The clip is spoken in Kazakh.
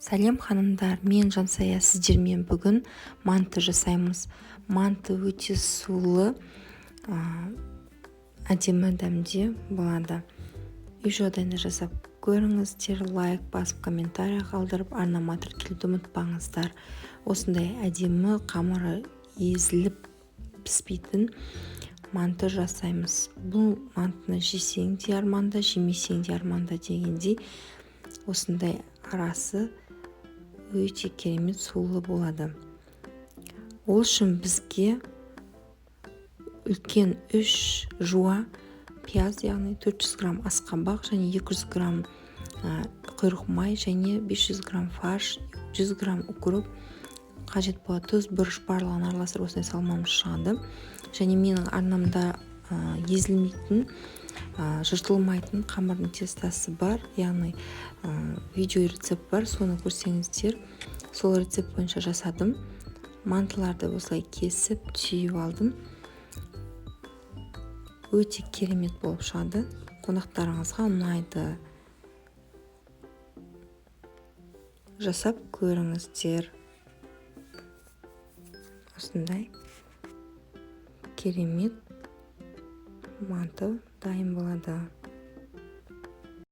Сәлем ханымдар, мен Жансая, сіздермен бүгін манты жасаймыз. Манты өте сулы, әдемі дәмде болады. Үй жағдайында жасап көріңіздер, лайк басып, комментарий қалдырып, арнама тіркелуді ұмытпаңыздар. Осындай әдемі қамыры езіліп піспейтін манты жасаймыз. Бұл мантыны жесең де арманда, жемесең де арманда дегендей, осындай арасы өте керемет сулы болады. Ол үшін бізге үлкен 3 жуа пияз, яғни 400 грамм асқабақ және 200 грамм құйрық май және 500 грамм фарш, 100 грамм укроп қажет болады. Тұз, бұрыш барлығын араластырып осындай салмамыз шығады. Және менің арнамда езілмейтін, жыртылмайтын қамырдың тестасы бар, яғни видео рецепт бар, соны көрсеңіздер, сол рецепт бойынша жасадым. Мантыларды осылай кесіп, түйіп алдым. Өте керемет болып шығады. Қонақтарыңызға ұнайды. Жасап көріңіздер. Осындай керемет манты дайын болады.